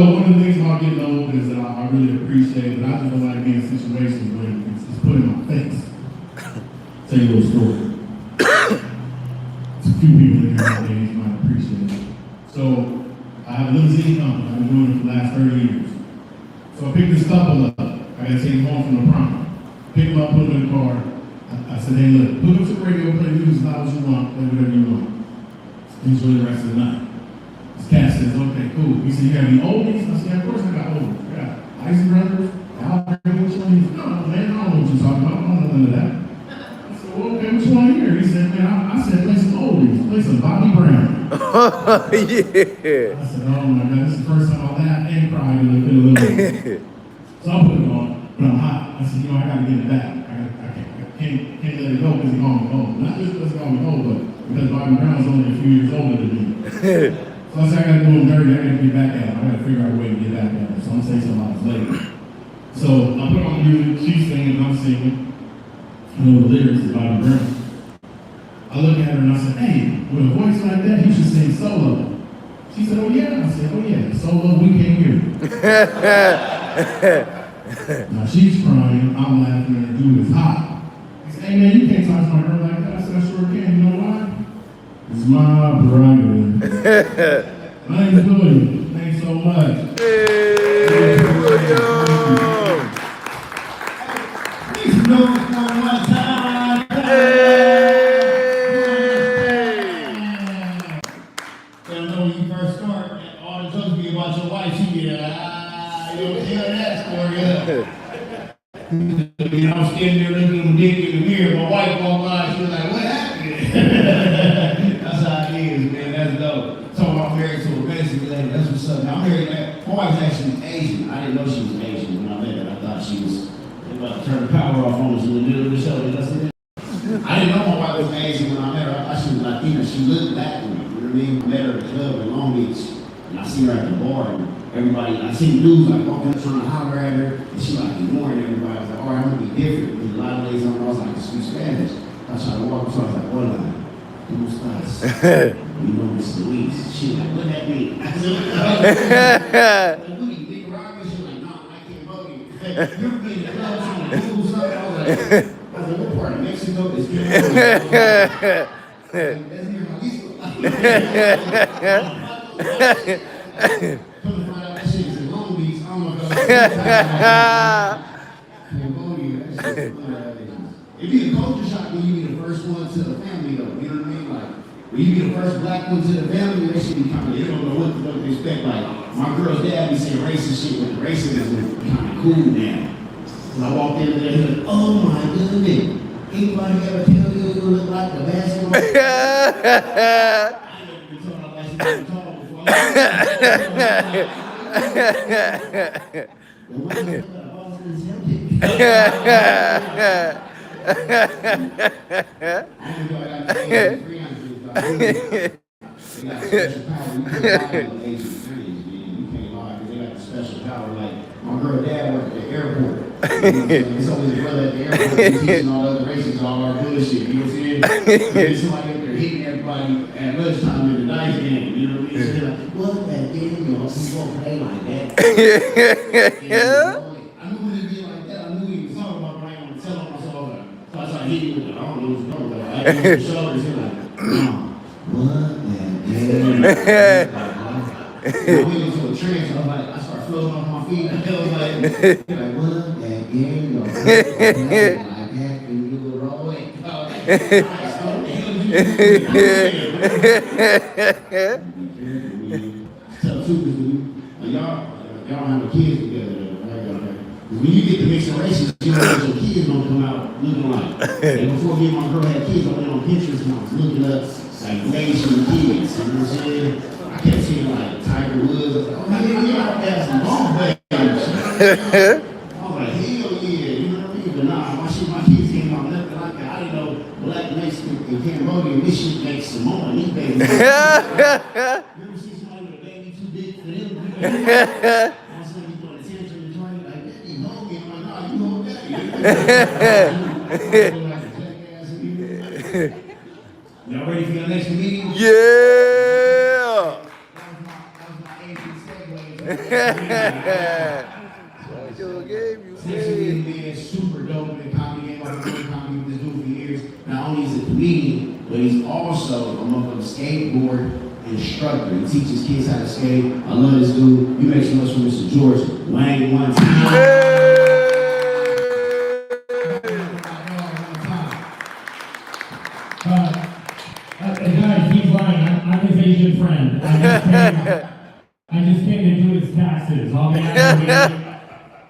one of the things about getting old is that I really appreciate, but I just don't like being in situations where it's put in my face. Tell you a little story. There's a few people in here nowadays might appreciate it. So, I have a limousine company. I've been doing it for the last 30 years. So I picked this couple up. I got to take them home from the prom. Pick them up, put them in the car. I said, hey, look, put up some radio, play music as loud as you want, play whatever you want. Enjoy the rest of the night. This cat says, okay, cool. He said, you have any oldies? I said, yeah, of course I got oldies. I got Icy Brothers, Al Green, which one? He said, no, man, I don't know what you're talking about. I don't know none of that. I said, well, okay, which one here? He said, man, I said, play some oldies. Play some Bobby Brown. Yeah. I said, oh my God, this is the first time I've laughed and cried in a little bit. So I put it on, but I'm hot. I said, I got to get it back. I can't let it go because he called me old. Not just because he called me old, but because Bobby Brown's only a few years older than me. So I said, I got to do him dirty. I got to get back at him. I got to figure out a way to get back at him. So I'm going to say something about this later. So I put on music. She's singing, I'm singing. I know the lyrics to Bobby Brown. I look at her and I said, hey, with a voice like that, you should sing solo. She said, oh yeah. I said, oh yeah, solo, we can't hear it. Now she's crying, I'm laughing, and the dude is hot. He said, hey man, you can't talk to my girl like that. I said, I sure can. You know why? It's my prerogative. My name is William. Thanks so much. Hey, William. Please know it's not one time. You know when you first start, all the jokes be about your wife. She get you don't tell that story up. I'm standing there looking at my dick in the mirror. My wife walked by. She was like, "What happened?" That's how it is, man. That's dope. So I'm married to a Mexican lady. That's what's up. Now I'm married. My wife's actually Asian. I didn't know she was Asian when I met her. I thought she was about to turn the power off on us in the middle of the show. Did I say that? I didn't know my wife was Asian when I met her. I thought she was Latina. She looked black to me. You know what I mean? I met her at the club in Long Beach, and I seen her at the bar. And everybody, I seen the news like walking up trying to holler at her, and she like ignoring everybody. I was like, all right, I'm gonna be different. Because a lot of ladies on I was like, I speak Spanish. I tried to walk up, so I was like, hola, ¿cómo estás? You know Miss Louise. She was like, look at me. I said, like, what do you think around me? She was like, no, I can't bug you. You're being the club trying to do something. I was like, what part of Mexico is good? That's near Jalisco. Come to find out that shit is in Long Beach. Oh my God. It'd be a culture shock when you be the first one to the family, though. You know what I mean? Like, when you be the first black one to the family, they should be kind of, they don't know what to expect. Like, my girl's dad be saying racist shit, but the racism is kind of cool now. When I walked in there, he was like, oh my goodness. Anybody ever tell you you look like a basketball? I ain't never been told like she been told before. Special power, like my girl dad worked at the airport. It's always a brother at the airport teaching all the other races all our bullshit. You know what I'm saying? There's somebody up there hitting everybody at lunchtime in the dice game. You know what I mean? So they're like, what that game? You know, some won't play like that. I knew when he'd be like that. I knew he was talking about, but I didn't want to tell him myself. So I started hitting him with it. I don't know what's going on. I hit him on the shoulders. He's like, what that game? I went into a trance. I was like, I started floating off my feet. I was like, what that game? Like that, and you were rolling. Tell the truth, y'all don't have kids together, right? When you get the mixed races, you know what your kids don't come out looking like. And before me and my girl had kids, I went on Pinterest and I was looking up like Asian kids. You know what I'm saying? I kept seeing like Tiger Woods. I was like, oh man, y'all got some long legs. I was like, hell yeah, you know what I mean? But nah, my kids came out nothing like that. I didn't know black Mexican and Cambodian, this shit makes Samoa, these babies. You ever see somebody with a baby too big for them? All of a sudden you throwing a tantrum and trying like, that ain't hungry. I'm like, nah, you hold that. Y'all ready for your next meeting? Yeah. That was my Asian segue. Yo, game, you Essentially, man, super dope in the comedy game. I've been doing comedy with this dude for years. Not only is he a comedian, but he's also a motherfucking skateboard instructor. He teaches kids how to skate. I love this dude. You make so much for Mr. George Wang one time. Guys, he's lying. I'm his Asian friend. I just came to do his taxes. I'll be honest.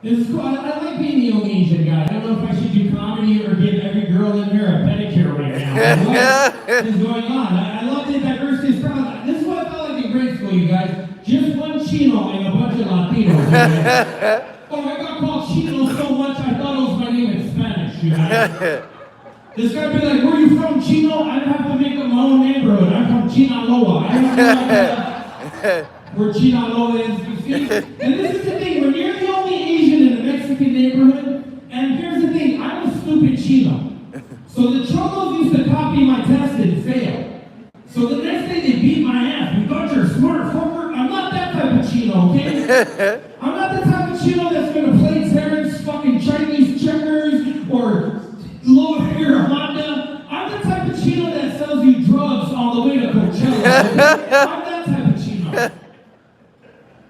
This is cool. I like being the only Asian guy. I don't know if I should do comedy or give every girl in here a pedicure right now. What is going on? I love the diversity of crowd. This is what I felt like in grade school, you guys. Just one Chino and a bunch of Latinos. Oh, I got called Chino so much I thought it was my name in Spanish, you guys. This guy be like, where you from, Chino? I don't have to make up my own neighborhood. I'm from Chinaloa. I don't know where Chinaloa is, you see? And this is the thing, when you're the only Asian in a Mexican neighborhood, and here's the thing, I'm a stupid Chino. So the Cholos used to copy my test and fail. So the next day they beat my ass. We thought you're a smart fucker. I'm not that type of Chino, okay? I'm not the type of Chino that's gonna play Terrence fucking Chinese checkers or low hair Honda. I'm the type of Chino that sells you drugs on the way to Coachella. Okay? I'm that type of Chino.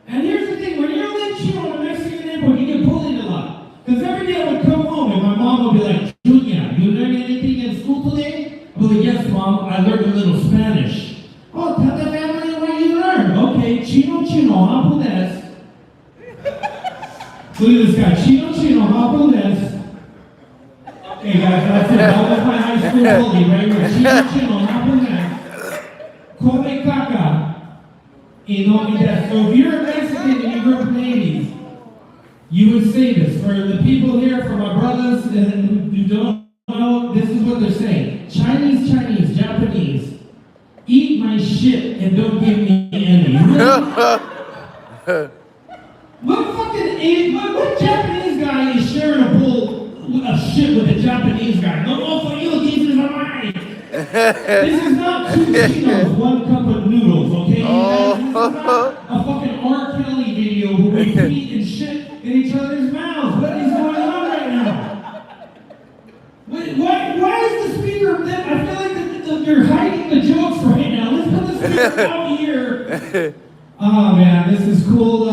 And here's the thing, when you're only Chino in a Mexican neighborhood, you get bullied a lot. Because every day I would come home and my mom would be like, Junior, you learn anything in school today? I'd be like, yes, Mom, I learned a little Spanish. Oh, tell the family what you learned. Okay, Chino, japonés. Look at this guy, Chino, japonés. Hey guys, that's it. That was my high school bully, right? We're Chino, japonés. Come caca. So if you're a Mexican and you grew up in the 80s, you would say this. For the people here, for my brothers who don't know, this is what they're saying. Chinese, Japanese, eat my shit and don't give me any. What Japanese guy is sharing a bowl of shit with a Japanese guy? No more for you, this is mine. This is not two Chinos, one cup of noodles, okay? This is not a fucking R. Kelly video where we eat and shit in each other's mouths. What is going on right now? Why is the speaker, I feel like you're hiding the jokes right now. Let's put the speaker out here. Oh man, this is cool. I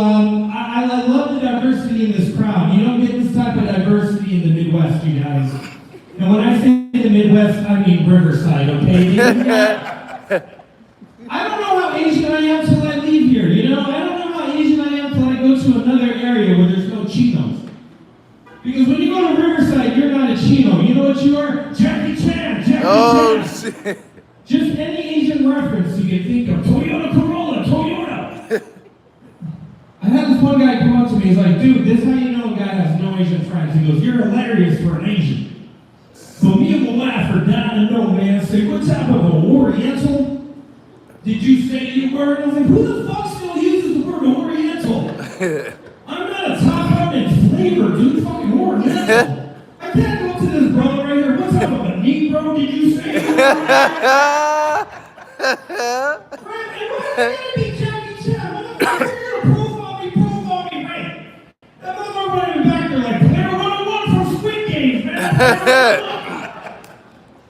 love the diversity in this crowd. You don't get this type of diversity in the Midwest, you guys. And when I say the Midwest, I mean Riverside, okay? I don't know how Asian I am till I leave here, you know? I don't know how Asian I am till I go to another area where there's no Chinos. Because when you go to Riverside, you're not a Chino. You know what you are? Jackie Chan, Jackie Chan. Shit. Just any Asian reference you can think of. Toyota Corolla, Toyota. I had this one guy come up to me, he's like, dude, this is how you know a guy has no Asian friends. He goes, you're hilarious for an Asian. So me and my wife are down to know, man. Say, what type of a Oriental did you say you were? And I was like, who the fuck still uses the word Oriental? I'm not a top in flavor, dude. Fucking Oriental. I can't go to this brother right here. What type of a Negro did you say you were? Right, and why be Jackie Chan? Motherfucker, you're gonna profile me, right? That motherfucker running back there like, player 101 from Squid Games, man.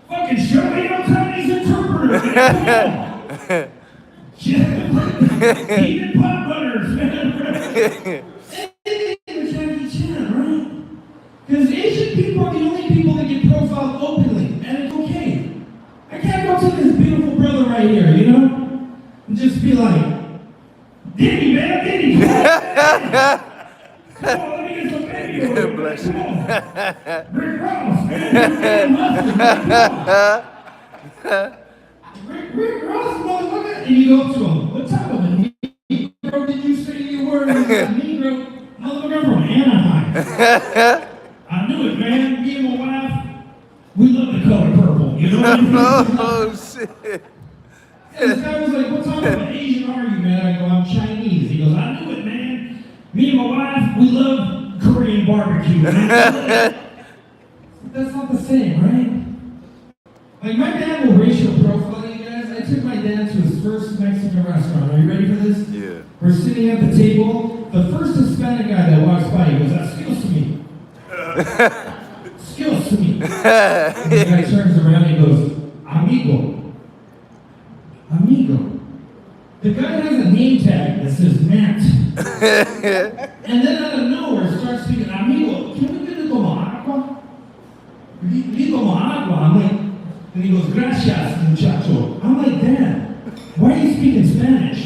Fucking show me your Chinese interpreter, man. Even pot butters, man. Jackie Chan, right? Because Asian people are the only people that get profiled openly, and it's okay. I can't go to this beautiful brother right here, you know? And just be like, Diddy, man, Diddy, come on, let me get some video. Bless you. Come on. Rick Ross, man. Rick Ross, motherfucker. And you go to him, what type of a Negro did you say you were? Negro, motherfucker from Anaheim. I knew it, man. Me and my wife, we love the color purple. You know what I mean? Oh, shit. And this guy was like, what type of an Asian are you, man? I go, I'm Chinese. He goes, I knew it, man. Me and my wife, we love Korean barbecue, man. That's not the same, right? Like, my dad will racial profile you guys. I took my dad to his first Mexican restaurant. Are you ready for this? Yeah. We're sitting at the table, the first Hispanic guy that walks by, he goes, excuse me. Excuse me. And the guy turns around and he goes, amigo. Amigo. The guy has a name tag that says Matt. And then out of nowhere starts speaking, amigo, can we get a como agua? Need como agua. I'm like, and he goes, gracias, muchacho. I'm like, Dad, why are you speaking Spanish?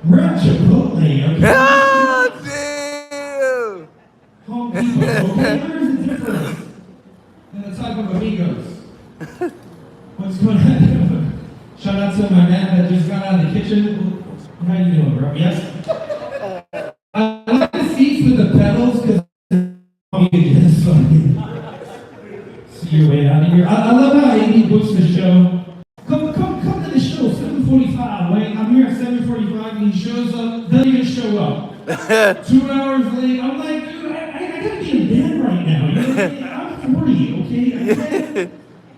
We're at Chipotle, okay? Ah, damn. Home Depot, okay? There's a difference in the type of amigos. What's going on? Shout out to my man that just got out of the kitchen. How you doing, bro? Yes? I like the seats with the pedals because see your way out of here. I love how Amy books the show. Come to the show, 7:45, right? I'm here at 7:45 and he shows up, doesn't even show up. 2 hours late, I'm like, dude, I gotta be in bed right now. You know what I mean? I'm 40, okay?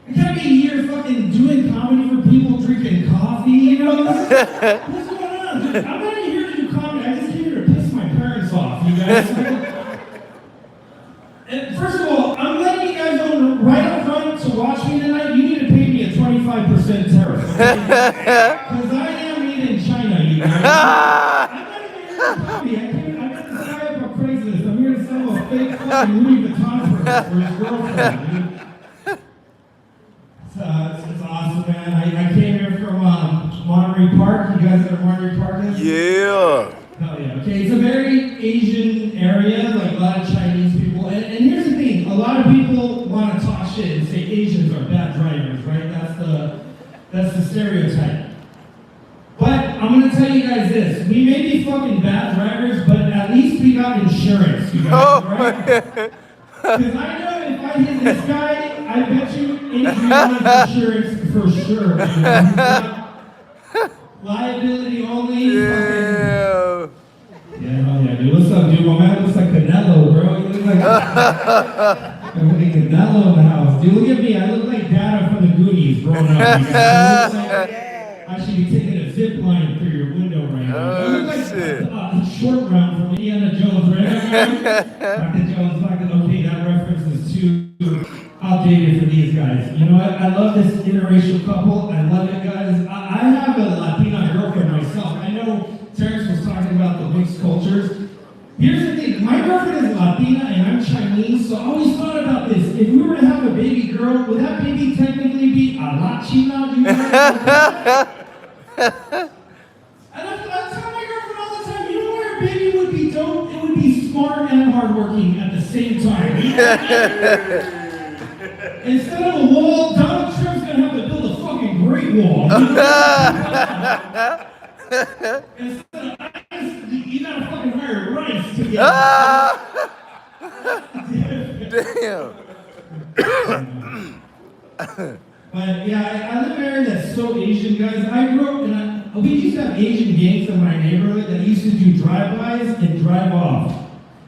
I can't be here fucking doing comedy for people drinking coffee, you know? What's going on? Dude, I'm not even here to do comedy, I just came here to piss my parents off, you guys. And first of all, I'm letting you guys know right up front to watch me tonight, you need to pay me a 25% tariff. Because I am made in China, you guys. I'm not even here to comedy. I got this guy up on Craigslist. I'm here to sell a fake fucking Louis Vuitton purse for his girlfriend, dude. It's awesome, man. I came here from Monterey Park. You guys know where Monterey Park is? Yeah. Hell yeah. Okay, it's a very Asian area, like a lot of Chinese people. And here's the thing, a lot of people want to talk shit and say Asians are bad drivers, right? That's the stereotype. But I'm gonna tell you guys this, we may be fucking bad drivers, but at least we got insurance, you guys, right? Because I know if I hit this guy, I bet you Adriana's insurance for sure. You know? Liability only. Yeah. Yeah, oh yeah, dude. What's up, dude? My man looks like Canelo, bro. You look like Canelo in the house. Dude, look at me. I look like Dada from the Goonies growing up. You guys. I should be taking a zip line through your window right now. I look like shit. a short round from Indiana Jones, right? Dr. Jones, okay, that reference is too outdated for these guys. You know what? I love this interracial couple. I love it, guys. I have a Latina girlfriend myself. I know Terrence was talking about the mixed cultures. Here's the thing. My girlfriend is Latina and I'm Chinese, so I always thought about this. If we were to have a baby girl, would that baby technically be a Latina? You know? And I tell my girlfriend all the time, you know where a baby would be dope? It would be smart and hardworking at the same time. Instead of a wall, Donald Trump's gonna have to build a fucking Great Wall. Instead of ice, you gotta fucking hire rice to get Damn. But yeah, I live in an area that's so Asian, guys. I grew up we used to have Asian gangs in my neighborhood that used to do drive-bys and drive off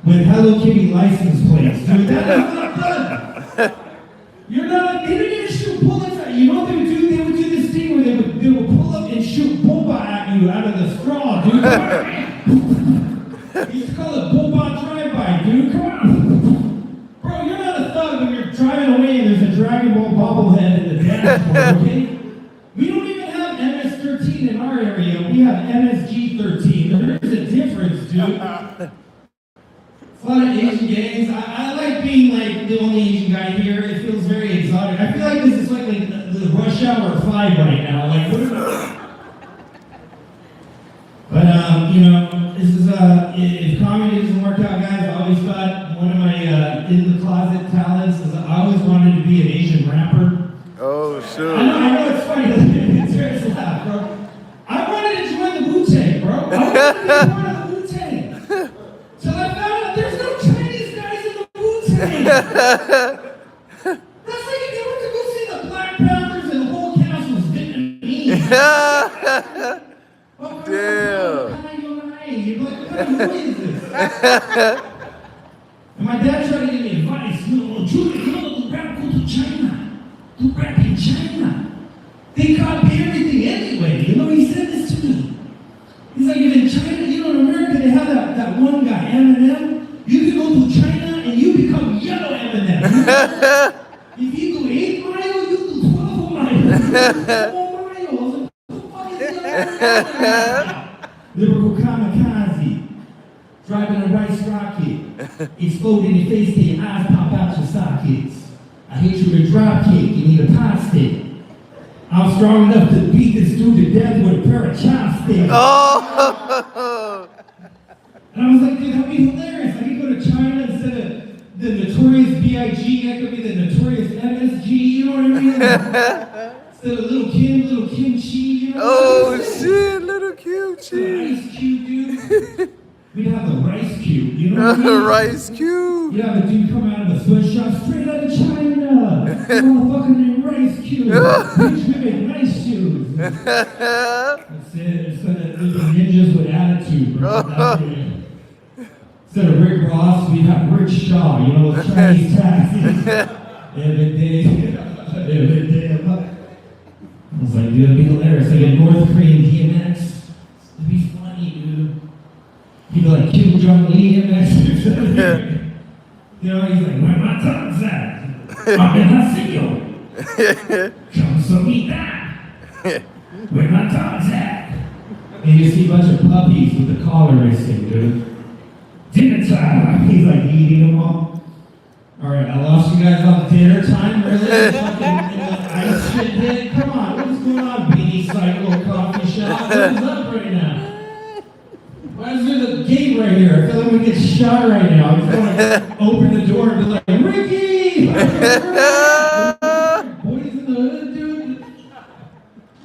with Hello Kitty license plates. Dude, that is not fun. You're not, they didn't even shoot bullets at you. You know what they would do? They would do this thing where they would pull up and shoot boba at you out of the straw, dude. You used to call it boba drive-by, dude. Come on. Bro, you're not a thug when you're driving away and there's a Dragon Ball bobblehead in the dashboard, okay? We don't even have MS-13 in our area. We have MSG-13. There's a difference, dude. It's a lot of Asian gangs. I like being like the only Asian guy here. It feels very exotic. I feel like this is like the rush hour 5 right now. Like, what are But you know, this is if comedy doesn't work out, guys, I always thought one of my in the closet talents is I always wanted to be an Asian rapper. Oh, shoot. I know it's funny. It's very laugh, bro. I wanted to join the Wu-Tang, bro. I wanted to be part of the Wu-Tang. Till I found out there's no Chinese guys in the Wu-Tang. That's like if you went to go see the Black Panthers and the whole cast was Vietnamese. Damn. You're like, what kind of movie is this? And my dad tried to give me advice. Julie, you know, rap go to China. Do rap in China. They copy everything anyway. You know, he said this to me. He's like, if in China, you know, in America, they have that If you do 8 miles, you do 12 miles. 4 miles. What the fuck is that? Lyrical kamikaze. Driving a rice rocket. Explode in your face till your eyes pop out your sockets. I hit you with a drop kick. You need a pot stick. I'm strong enough to beat this dude to death with a pair of chopsticks. Oh. And I was like, dude, that'd be hilarious. I could go to China instead of the notorious B.I.G. That could be the notorious MSG, you know what I mean? Instead of little Kim Chi, you know what I Oh mean? shit, little cute Ice cheese. Cube, dude. We'd have the Rice Cube, you know what I mean? Rice cube. You'd have a dude come out of the sweatshop straight out of China. Motherfucker named Rice Cube. Bitch, we make nice shoes. That's it. Instead of ninjas with attitude, bro. That's it. Instead of Rick Ross, we have Rick Shaw, you know, Chinese taxis. Every day. I was like, dude, it'd be hilarious. Like a North Korean DMX. It'd be funny, dude. He'd be like, Kim Jong-Lee DMX. You know, he's like, where my tongue's at? I'm in Hasio. Come so me that. Where my tongue's at? And you see a bunch of puppies with the collar missing, dude. Dinner time. He's like eating them all. All right, I lost you guys on dinner time. Really? Fucking ice shit hit. Come on, what's going on, Beanie Cycle Coffee Shop? What is up right now? Why is there the gate right here? I feel like we get shot right now. I just want to open the door and be like, Ricky! Boys in the hood, dude.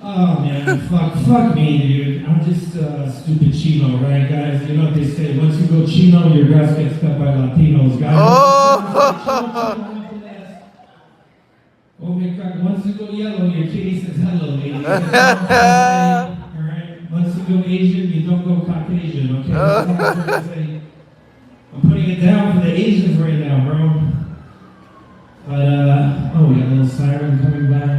Oh man, fuck me, dude. I'm just stupid Chino, right, guys? You know what they say? Once you go Chino, your grass gets cut by Latinos, guys. Oh my God! Once you go yellow, your kitty says hello, lady. Alright? Once you go Asian, you don't go Caucasian, okay? That's what I'm trying to say. I'm putting it down for the Asians right now, bro. But, oh, we got a little siren coming back.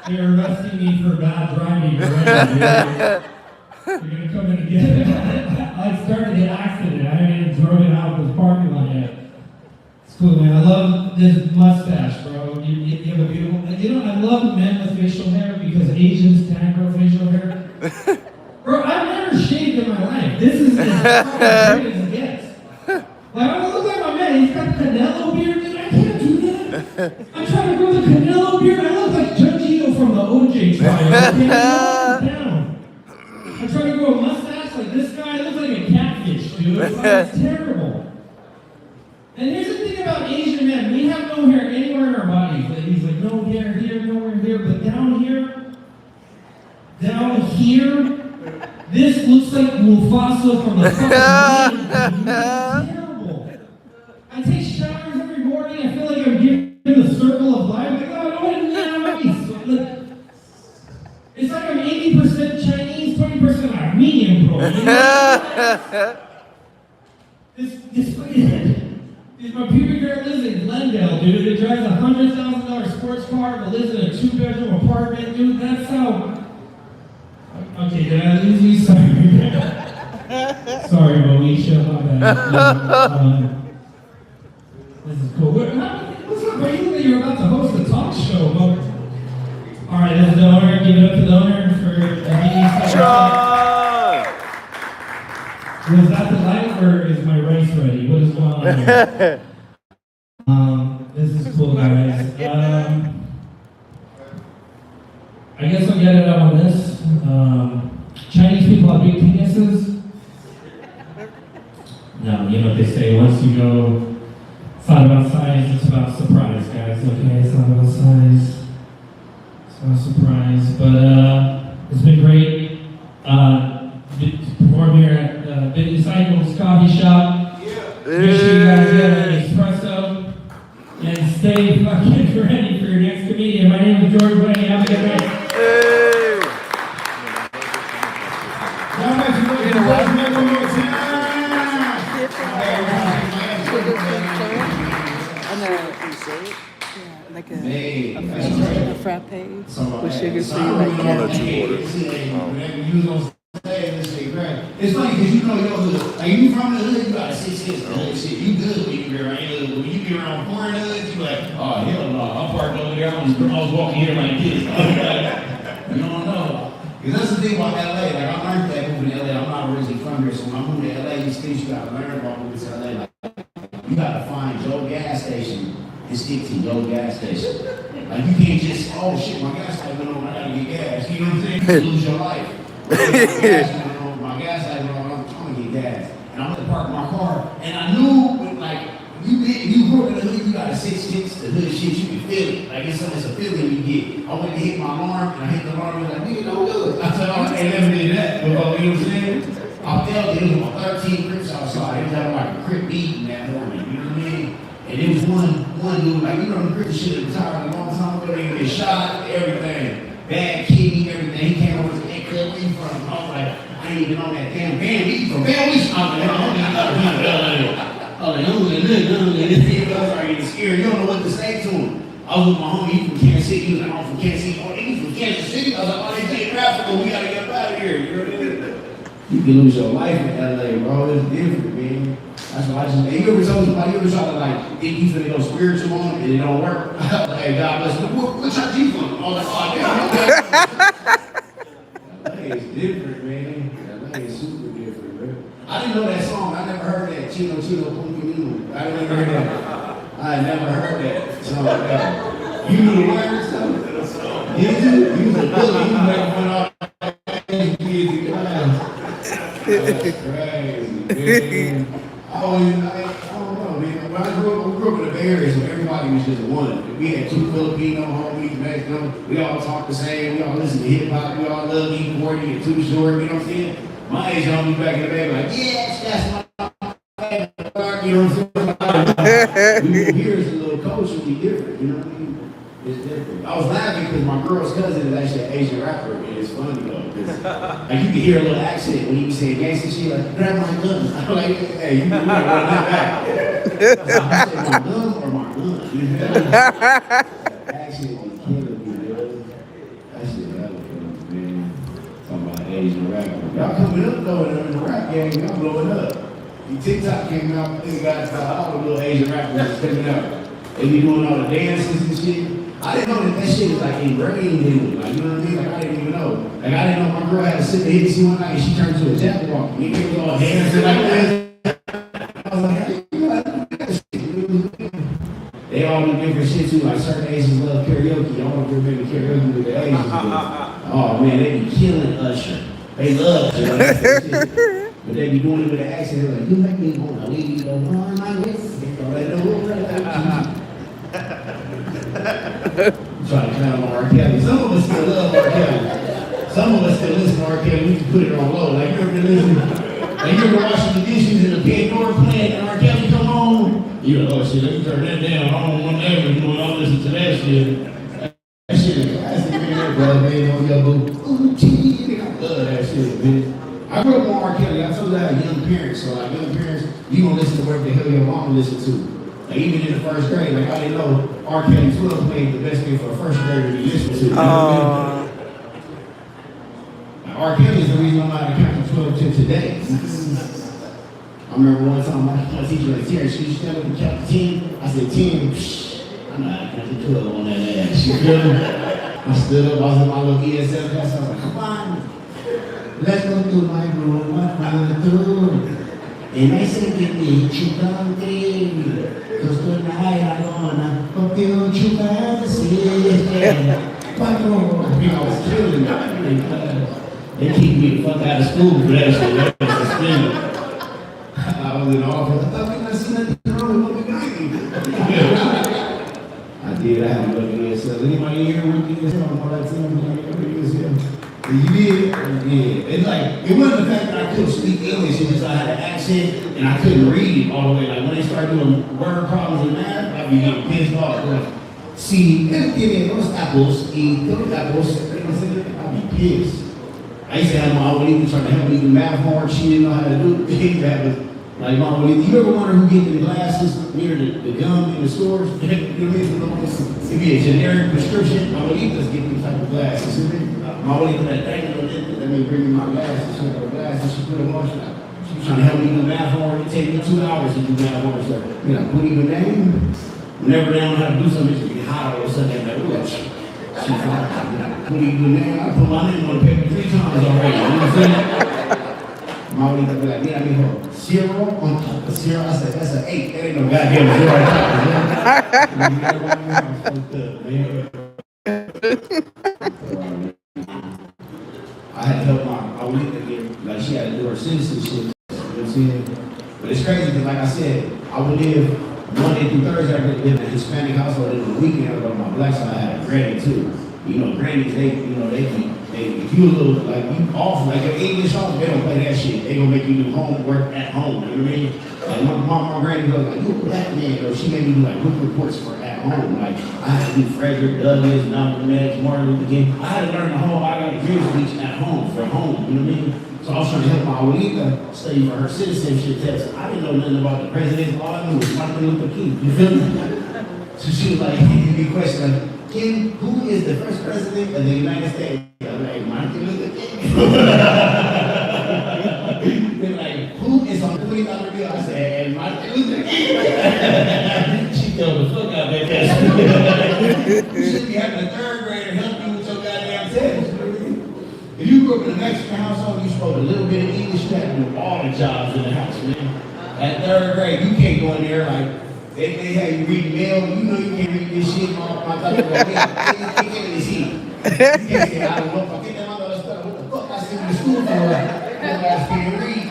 They're arresting me for bad driving. Right? You're gonna come in again. I started the accident. I haven't even drove it out of the parking lot yet. It's cool, man. I love this mustache, bro. You have a beautiful. You know, I love men with facial hair because Asians can grow facial hair. Bro, I've never shaved in my life. This is as great as it gets. Like, I look like my man. He's got Canelo beard, dude. I can't do that. I'm trying to grow the Canelo beard. I look like Judge Ito from the OJ trial. I can't get down. I'm trying to grow a mustache like this guy. I look like a catfish, dude. It's terrible. And here's the thing about Asian men. We have no hair anywhere in our bodies. Like, he's like, no hair here, nowhere here. But down here, this looks like Mufasa from the fucking It's terrible. I take showers every morning. I feel like I'm getting in the circle of life. Like, oh, I don't want to nice. It's like I'm 80% Chinese, 20% Armenian, bro. You know? My pubic hair lives in Glendale, dude. It drives a $100,000 sports car, but lives in a 2-bedroom apartment, dude. That's how. Okay, did I lose you? Sorry. Sorry, Moesha. My bad. This is cool. What's up, bro? You look like you're about to host a talk show, bro. All right, this is the owner. Give it up to the owner for Beanie. Was that the light or is my rice ready? What is going on here? This is cool, guys. I guess I'll get it out on this. Chinese people have big penises. No, you know what they say. Once you go, it's not about size, it's about surprise, guys. Okay, it's not about size. It's about surprise. But it's been great. To perform here at Beanie Cycle's Coffee Shop. Make sure you guys get an espresso and stay fucking ready for your next comedian. My name is George Beanie. Have a good night. Like a frappe with sugar free, like One or two orders. saying? This shit, right? It's funny because you know your hood. Like, you from the hood, you got a 6 hits the hood shit. You good when you be around your hood. When you be around foreign hoods, you like, oh, hell no. I'm parked over there. I was walking here like this. You don't know. Because that's the thing about LA. Like, I learned that moving to LA. I'm not originally from here, so when I moved to LA, these things you gotta learn about moving to LA. Like, you gotta find your gas station and stick to your gas station. Like, you can't just, oh shit, my gas light went on, I gotta get gas. You know what I'm saying? You lose your life. My gas light went on, I'm trying to get gas. And I'm gonna park my car. And I knew, like, you grew up in the hood, you got a 6 hits, the hood shit, you can feel it. Like, it's a feeling you get. I went to hit my alarm, and I hit the alarm, and I was like, nigga, don't do it. I said, oh, I ain't never did that. You know what I'm saying? I felt it was my 13 Crips outside. It was having like a Crip meeting that morning, you know what I mean? And it was one dude, like, you know, the Crips should have retired a long time ago, they get shot, everything. Bad kidney, everything. He came over to me, where you from? I was like, I ain't even on that damn band. He from Bellevue. I was like, I was already scared. You don't know what to say to him. I was with my homie, he from Kansas City. He was like, I'm from Kansas City. Oh, he from Kansas City. I was like, oh, they geographical. We gotta get up out of here. You know what I mean? You can lose your life in LA, bro. It's different, man. That's why I just, hey, you ever told somebody, you ever try to like, think you finna go spiritual on and it don't work? I was like, hey, God bless you. What church you from? I was like, oh, damn, LA is different, man. LA is super different, bro. I didn't know that song. I never heard that. Chino, Punky. I didn't hear that. I had never heard that song. You knew the words, though? You was a bully. You never went off kids in class. That's crazy, man. I don't know, man. When I grew up in the Bay Area, so everybody was just one. We had 2 Filipino homies, Mexico. We all talk the same. We all listen to hip hop. We all love E40 and Too Short. You know what I'm saying? My age homies back in the Bay were like, yes, that's my favorite. You know what I'm saying? Here is a little culturally different. You know what I mean? It's different. I was laughing because my girl's cousin is actually an Asian rapper, and it's funny though. Like, you can hear a little accent when he was saying gangsta shit, like, grab my gun. I'm like, hey, you can run that back. I said, my gun or my gun? You know? That accent was killing me, bro. That shit, that was funny, man. Talking about Asian rapper. Y'all coming up though in the rap game, y'all blowing up. TikTok came out, they got all the little Asian rappers coming out. They be doing all the dances and shit. I didn't know that shit was like ingrained in me. Like, you know what I mean? Like, I didn't even know. Like, I didn't know my girl had to sit there and see one night and she turned to a jackpot. And it was all dancing like that. I was like, hey, you know, that shit. They all do different shit too. Like, certain Asians love karaoke. I don't know if you remember karaoke with the Asians. Oh man, they be killing Usher. They love Usher. But they be doing it with an accent. They're like, you make me wanna leave the one like this. Trying to clown on R. Kelly. Some of us still love R. Kelly. Some of us still listen to R. Kelly. We can put it on low. Like, you ever listening? Like, you ever washing the dishes and the Pandora playing and R. Kelly come on? You're like, oh shit, let me turn that down. I don't want ever doing all listen to that shit. That shit is classic, man. Brother, man, on your boo. Ooh, gee, I love that shit, man. I grew up on R. Kelly. I told you I had young parents. So, like, young parents, you gonna listen to whatever the hell your mama listen to. Like, even in the first grade, like, I didn't know R. Kelly 12 played the best thing for a first grader to listen to. You know what I mean? R. Kelly is the reason I'm not to count from 12 to today. I remember one time my teacher was here, she stood up and counted 10. I said, 10, I'm not counting 12 on that ass. You feel me? I stood up, I was in my little ESL class, I was like, come on, let's go to my room, what I'm through. And they said, give me chupante. Cause tonight I'm gonna fulfill you fantasies. Patrón. I was killing me. They keep me the fuck out of school for that shit. That was suspended. I was in office. I thought we not seen nothing wrong with what we got. I did. I had to look at ESL. Anybody here with ESL? I'm all that time. You did? Yeah. It's like, it wasn't the fact that I couldn't speak English, it was just I had an accent and I couldn't read it all the way. Like, when they started doing word problems in math, I'd be getting pissed off. Like, see, give those apples, eat those apples. You know what I'm saying? I'd be pissed. I used to have my old lady trying to help me do math homework. She didn't know how to do it. That was like my old lady. You ever wonder who get the glasses near the gum in the stores? You know what I mean? It'd be a generic prescription. My old lady just get these type of glasses. My abuelita like, let me bring me my glasses. She got glasses. She put them on. She was trying to help me do math homework. It take me 2 hours to do math homework. So, you know, put your name. Whenever they don't know how to do something, it's get hot all of a sudden. They're like, ooh, she's fine. Put your name. I put my name on the paper 3 times already. You know what I'm saying? My abuelita be like, yeah, I mean, 0 on top of 0. I said, that's an 8. That ain't no goddamn 0 on top of 0. I had to help my abuelita get, like, she had to do her citizenship. You know what I'm saying? But it's crazy because, like I said, I would live Monday through Thursday. I could live in a Hispanic household. And on the weekend, I go to my black side. I had a granny too. You know, grannies, they if you a little, like, you off, like your English off, they don't play that shit. They gonna make you do homework at home. You know what I mean? Like my granny goes like, you a black man, though. She made me do like book reports for at home. Like I had to do Frederick Douglass, Malcolm X, Martin Luther King. I had to learn the whole biography speech at home for home. You know what I mean? So I was trying to help my abuelita study for her citizenship test. I didn't know nothing about the presidents. All I knew was Martin Luther King. You feel me? So she was like, give me a question like, Ken, who is the first president of the United States? I'm like, Martin Luther King. They're like, who is on the $20 bill? I said, Martin Luther King. She killed the fuck out of that test. You should be having a 3rd grader help you with your goddamn test. If you grew up in a Mexican household, you spoke a little bit of English, you had to do all the jobs in the house, man. At 3rd grade, you can't go in there like, they have you read mail, you know you can't read this shit, my thought you were like, yeah, get this heat. You can't say, I don't know if I get that other stuff, what the fuck I sent you to school for, like, your ass can't read. You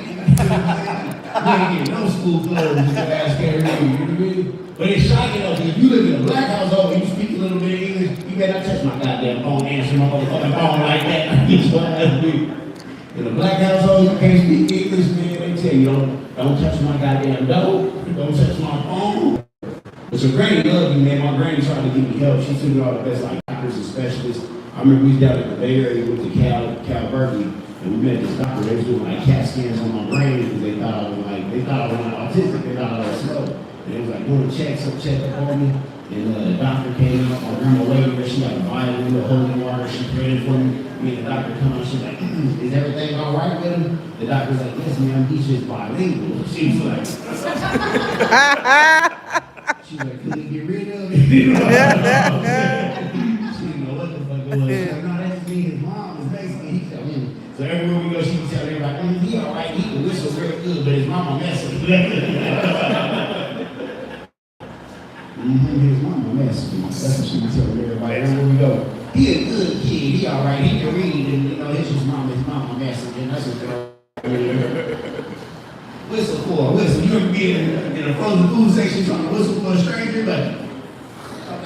ain't getting no school clothes, your ass can't read, you know what I mean? But it's shocking though, if you live in a black household and you speak a little bit of English, you better not touch my goddamn phone, answer my motherfucking phone like that. In a black household, you can't speak English, man, they tell you, don't touch my goddamn door, don't touch my phone. But your granny loved me, man. My granny tried to give me help. She took me all the best like doctors and specialists. I remember we was down at the Bay Area with the Cal Berkeley, and we met this doctor. They was doing like CAT scans on my brain because they thought I was autistic. They thought I was slow. And they was like doing checks up on me. And the doctor came up. My grandma laid there. She got a violin with holy water. She prayed for me. Me and the doctor come out. She's like, is everything all right with him? The doctor's like, yes, ma'am. He's just bilingual. She was like, she's like, could he get rid of it? She didn't know what the fuck it was. She's like, no, that's me. His mom is basically, he come in. So everywhere we go, she would tell everybody, he all right. He can whistle real good, but his mama messing. His mama messing. That's what she would tell everybody. Everywhere we go, he a good kid. He all right. He can read, and you know, it's his mama messing. And that's what they're whistle for a whistle. You ever be in a frozen food section trying to whistle for a stranger? Like,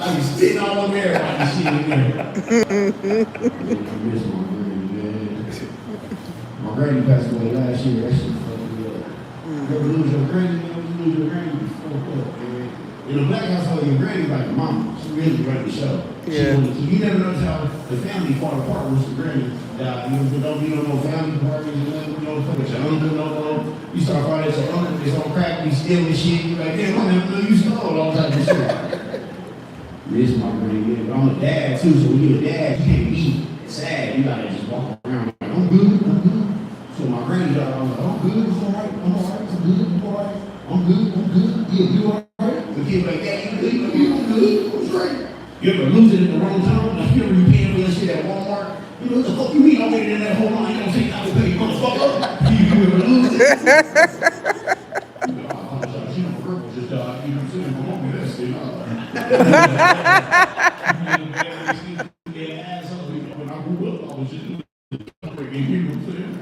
I be spitting all over everybody shit in there. My granny passed away last year. That shit fucked me up. You ever lose your granny? You lose your granny, you fucked up, man. In a black household, your granny's like a mama. She really run the show. Yeah. You never notice how the family fall apart with your granny. You don't be on no family parties, you don't fuck with your uncle no more. You start finding out your uncle is on crack, you stealing shit. You like, damn, I never knew you stole all types of shit. This is my granny, man. But I'm a dad too, so when you're a dad, you can't be sad. You gotta just walk around like, I'm good. So my granny, I was like, I'm good, it's all right, I'm all right, I'm good, I'm all right, I'm good. Yeah, you all right? The kid like, yeah, you good, I'm good, I'm straight. You ever lose it in the wrong time? Like, you ever be paying for that shit at Walmart? You know what the fuck you mean? I waited in that whole line. You don't think I would pay you, motherfucker? You ever lose it? You know, I apologize. You know, Purple just died. You know what I'm saying? My mom, that shit. When I grew up, I was just doing it. You know what I'm saying?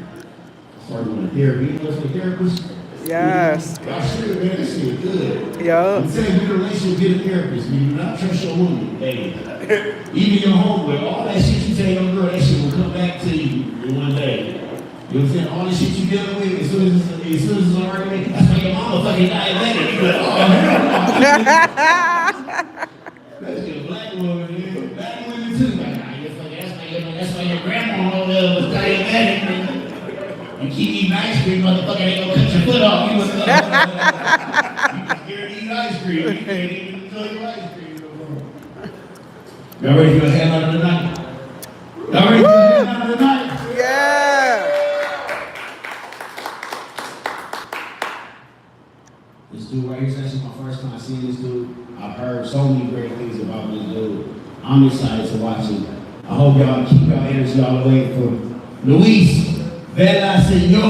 I started doing therapy. You know what's a therapist? Yes. Y'all sure, man, that shit good. Yo. I'm saying, get a relationship, get a therapist. You do not trust your woman, baby. Even your homeboy, all that shit you tell your girl, that shit will come back to you in one day. You know what I'm saying? All the shit you dealing with, as soon as it's an argument, that's why your mama fucking diabetic. You like, oh, that's a black woman, man. Black women too. Like, that's why your grandma over there was diabetic, man. You keep eating ice cream, motherfucker, they gonna cut your foot off. You was you scared to eat ice cream. You can't even enjoy your ice cream no more. Y'all ready for a headline tonight? Y'all ready for a headline? dude right here is actually my first time seeing this dude. I've heard so many great things about this dude. I'm excited to watch it. I hope y'all keep y'all energy all the way for Luis Villaseñor.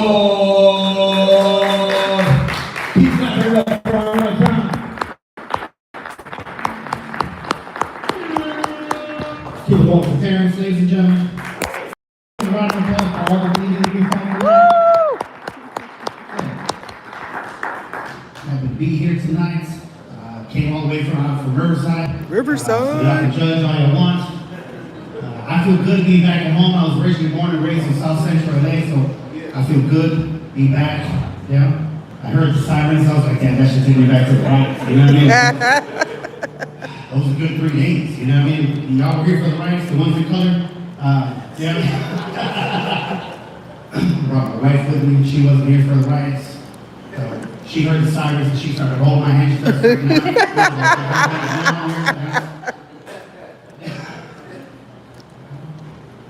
Keep clapping up for our right time. Keep it going for Terrence, ladies and gentlemen. Round of applause for all the leaders that we found. Happy to be here tonight. Came all the way from Riverside. Riverside. So y'all can judge all you want. I feel good to be back at home. I was originally born and raised in South Central LA, so I feel good to be back. Yeah. I heard the sirens. I was like, damn, that should take me back to the rights. You know what I mean? Those are good 3 days. You know what I mean? Y'all were here for the rights, the ones in color. Yeah. Brought my wife with me. She wasn't here for the riots. So she heard the sirens and she started holding my hand. She started freaking out.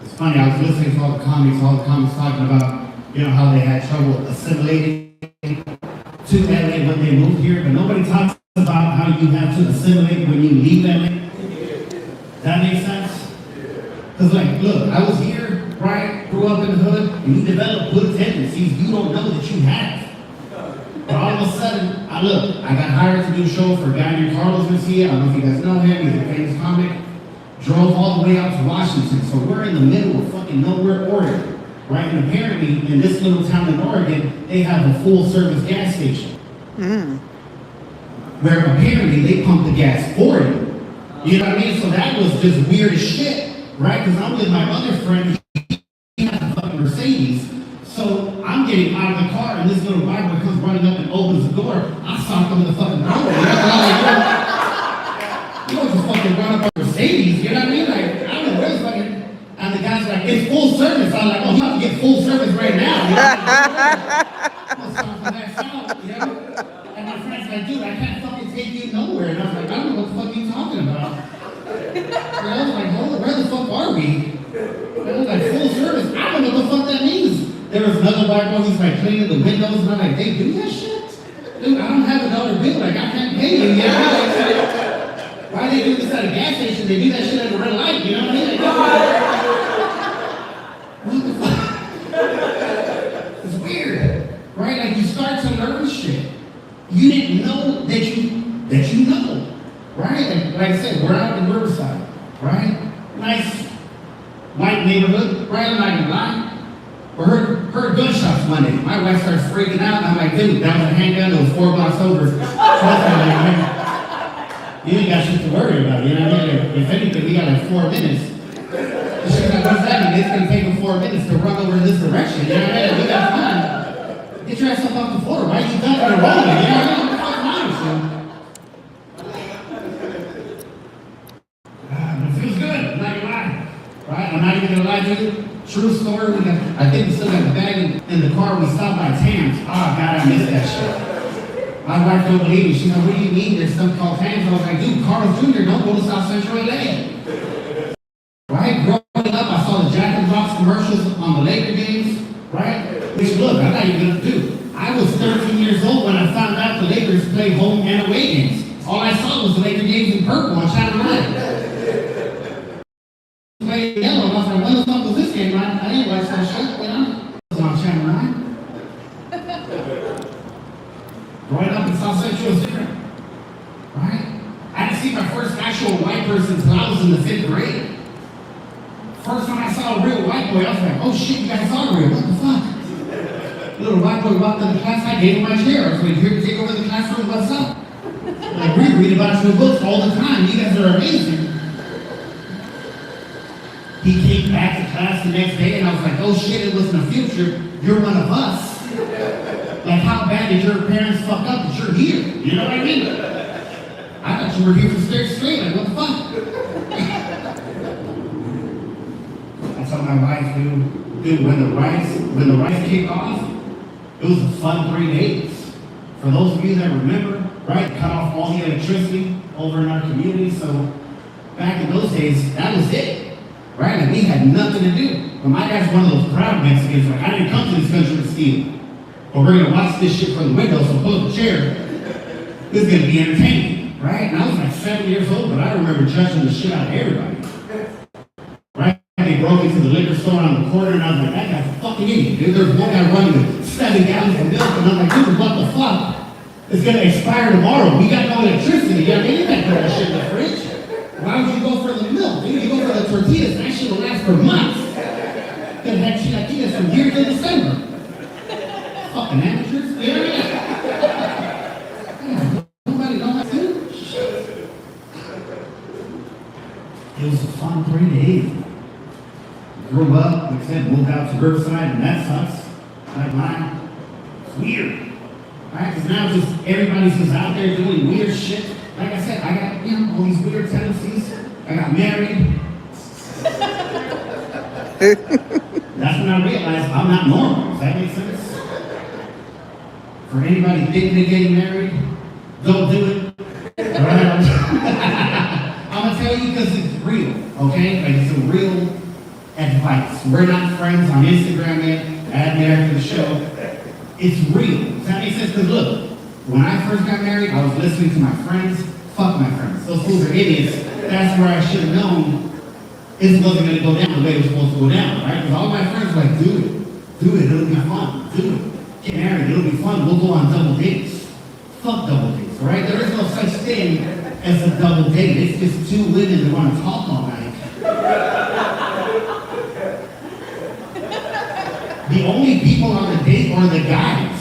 It's funny, I was listening to all the comics talking about, you know, how they had trouble assimilating to LA when they moved here, but nobody talks about how you have to assimilate when you leave LA. That makes sense? Because, like, look, I was here, right, grew up in the hood, and you develop good tendencies you don't know that you have. But all of a sudden, I got hired to do a show for a guy named Carlos Garcia. I don't know if you guys know him, he's a famous comic. Drove all the way out to Washington, so we're in the middle of fucking nowhere, Oregon, right? And apparently, in this little town in Oregon, they have a full-service gas station. Where apparently they pump the gas for you. You know what I mean? So that was just weird as shit, right? Because I'm with my other friend, he has a fucking Mercedes. So I'm getting out of the car and this little white boy comes running up and opens the door. I sock him in the fucking door. You don't just fucking run up on Mercedes, you know what I mean? Like, I don't know where's fucking, and the guy's like, it's full service. I'm like, oh, you have to get full service right now. You know? I'm sorry for that sound, you know? And my friend's like, dude, I can't fucking take you nowhere. And I was like, I don't know what the fuck you talking about. And I was like, hold on, where the fuck are we? And I was like, full service? I don't know what the fuck that means. There was another white boy, he's like cleaning the windows, and I'm like, they do that shit? Dude, I don't have another bill, like, I can't pay you, you know? Why they do this at a gas station? They do that shit at a red light, you know what I mean? Like, what the fuck? It's weird, right? Like, you start to learn shit. You didn't know that you know, right? Like I said, we're out in Riverside, right? Nice white neighborhood, right? I'm not gonna lie. We heard gunshots one day. My wife starts freaking out, and I'm like, dude, that was a handgun that was 4 blocks over. You ain't got shit to worry about, you know what I mean? If anything, we got like 4 minutes. And she's like, what's that mean? It's gonna take them 4 minutes to run over in this direction, you know what I mean? We got time. Get your ass up off the floor, right? You got to roll it, you know what I mean? What the fuck's mine, so? It feels good, I'm not gonna lie. Right? I'm not even gonna lie to you. True story, I think we still got the bag in the car. We stopped by Tam's. Oh, God, I missed that shit. My wife don't believe me. She's like, what do you mean? There's something called Tam's. I was like, dude, Carlos Jr., don't go to South Central LA. Right? Growing up, I saw the Jack in the Box commercials on the Laker games. Right? Which, look, I'm not even gonna do. I was 13 years old when I found out the Lakers played home and away games. All I saw was the Laker games in purple on Channel 9. Played yellow, and I was like, when the fuck was this game, man? I didn't watch that shit, you know? It was on Channel 9. Growing up in South Central was different, right? I didn't see my first actual white person until I was in the 5th grade. First time I saw a real white boy, I was like, oh shit, you guys are real, what the fuck? Little white boy walked into class, I gave him my chair. I was like, here to take over the classroom, what's up? Like, we read about your books all the time, you guys are amazing. He came back to class the next day and I was like, oh shit, it was in the future, you're one of us. Like, how bad did your parents fuck up that you're here? You know what I mean? I thought you were here for straight, like, what the fuck? I told my wife, dude, when the riots kicked off, it was a fun 3 days. For those of you that remember, right, cut off all the electricity over in our community, so back in those days, that was it. Right? And we had nothing to do. But my dad's one of those proud Mexicans, like, I didn't come to this country to steal. But we're gonna watch this shit from the window, so pull up a chair. This is gonna be entertaining, right? And I was like 7 years old, but I remember judging the shit out of everybody. Right? They broke into the liquor store on the corner, and I was like, that guy's a fucking idiot, dude. There's one guy running with 7 gallons of milk, and I'm like, dude, what the fuck? It's gonna expire tomorrow. We got no electricity. You can't put that shit in the fridge. Why would you go for the milk, dude? You go for the tortillas. That shit will last for months. Because that chilaquiles from here to December. Fucking amateurs. You know what I mean? Nobody know how to do it. It was a fun 3 days. Grew up, like I said, moved out to Riverside, and that sucks. Like mine. It's weird. Right? Because now just everybody's just out there doing weird shit. Like I said, I got, you know, all these weird tendencies. I got married. That's when I realized I'm not normal. Does that make sense? For anybody thinking of getting married, don't do it. Right? I'm gonna tell you because it's real, okay? Like it's a real advice. We're not friends on Instagram yet. Add me after the show. It's real. Does that make sense? Because look, when I first got married, I was listening to my friends. Fuck my friends. Those fools are idiots. That's where I should have known it wasn't going to go down the way it was supposed to go down, right? Because all my friends were like, do it. Do it. It'll be fun. Do it. Get married. It'll be fun. We'll go on double dates. Fuck double dates, all right? There is no such thing as a double date. It's just two women that want to talk all night. The only people on the date are the guys.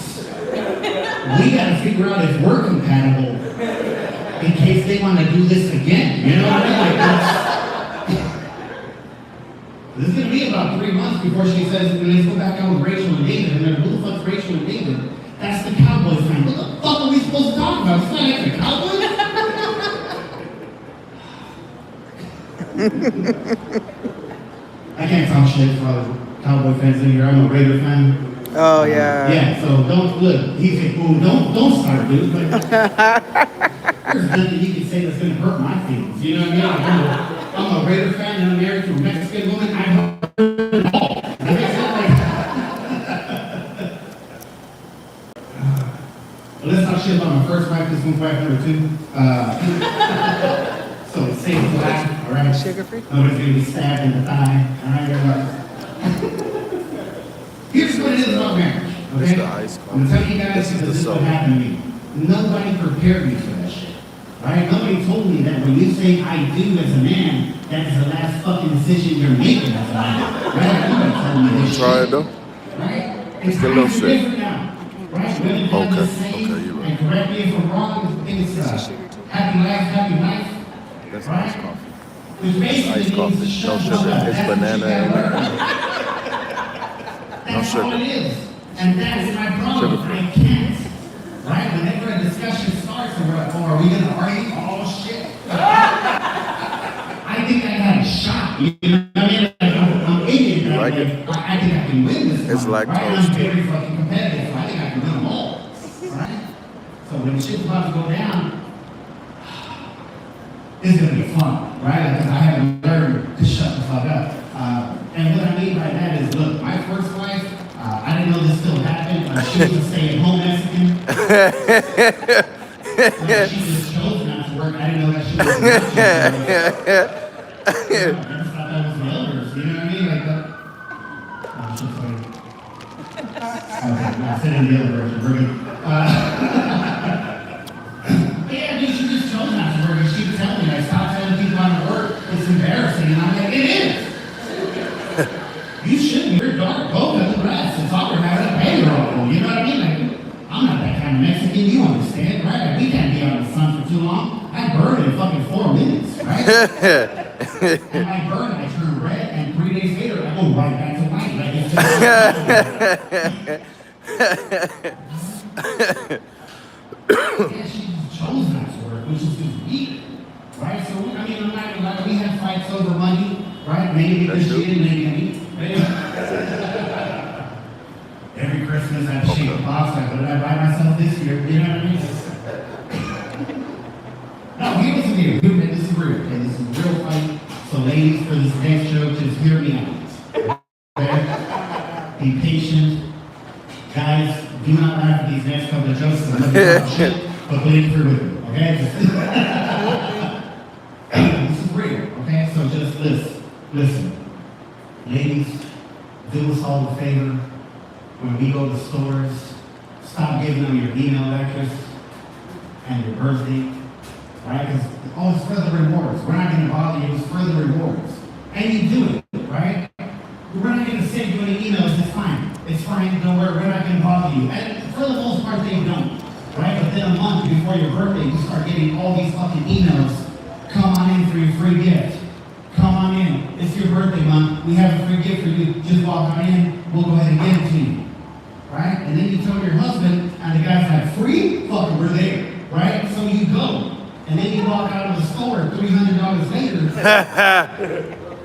We gotta figure out if we're compatible in case they want to do this again. You know what I mean? Like this is gonna be about 3 months before she says, let's go back out with Rachel and David. And then who the fuck's Rachel and David? That's the cowboy fan. What the fuck are we supposed to talk about? It's not like the Cowboys. I can't talk shit for other Cowboy fans in here. I'm a Raider fan. Oh yeah. Yeah, so don't look. He's a fool. Don't start, dude. But there's nothing you can say that's gonna hurt my feelings. You know what I mean? Like, I'm a Raider fan and I'm married to a Mexican woman. I heard it all. Let's talk shit about my first wife. This one's wife number 2. So it's safe to laugh. All right. Sugar free? Nobody's gonna be stabbed in the thigh. All right, everybody. Here's what it is about marriage, okay? This is the ice I'm gonna tell you guys This is because the this is what soap. happened to me. Nobody prepared me for that shit. Right? Nobody told me that when you say I do as a man, that is the last fucking decision you're making as a man. Right? Nobody told me this Try it shit. though. Right? It's Get a little times are sick. different now. Right? Women have Okay, the same, okay, you're right. and correct me if I'm wrong, I think it's happy life, happy life. That's Right? iced coffee. Which basically Iced coffee. means No shut sugar. up. It's That's what banana you gotta in there. learn. No That's all sugar. it is. And that's my problem. Sugar-free. I can't. Right? Whenever a discussion starts and we're like, oh, are we going to argue? Oh, shit. I think I got a shot. You know what I mean? Like, I'm idiot. Like it? I think I can win this It's one. Right? lactose, I'm too. very fucking competitive, so I think I can win them all. Right? So when the shit's about to go down, it's going to be fun. Right? Because I haven't learned to shut the fuck up. And what I mean by that is, look, my first wife, I didn't know this still happened. She was a stay-at-home Mexican. She just chose not to work. I didn't know that she was not to work. I just thought that was the elders. You know what I mean? Like that. Oh, she's funny. Okay, I'll sit in the other version. We're good. Yeah, dude, she just chose not to work. And she would tell me, like, stop telling people how to work. It's embarrassing. And I'm like, it is. You shouldn't. You're dark. Go to the grass. It's awkward having a baby roll. You know what I mean? Like, I'm not that kind of Mexican. You understand, right? Like, we can't be out in the sun for too long. I burn in fucking 4 minutes, right? And I burn, I turn red, and 3 days later, I go right back to white. Like, it's just yeah, she chose not to work, which is just weird, right? So, I mean, I'm not gonna lie, we had fights over money, right? Maybe because she didn't make any. Every Christmas I'd shake the box, like, what did I buy myself this year? You know what I mean? No, he wasn't here. This is real, okay? This is a real fight. So ladies, for this next joke, just hear me out. Okay? Be patient. Guys, do not laugh at these next couple of jokes. I'm gonna talk shit. but believe it with me, okay? This is real, okay? So just listen. Ladies, do us all a favor. When we go to stores, stop giving them your email address and your birthday, right? Because all it's further rewards. We're not going to bother you, it's further rewards. And you do it, right? We're not going to send you any emails, it's fine. It's fine, don't worry, we're not going to bother you. And for the most part, they don't, right? But then a month before your birthday, you start getting all these fucking emails. Come on in for your free gift. Come on in. It's your birthday month. We have a free gift for you. Just walk on in. We'll go ahead and give it to you. Right? And then you tell your husband, and the guy's like, free? Fuck it, we're there. Right? So you go. And then you walk out of the store $300 later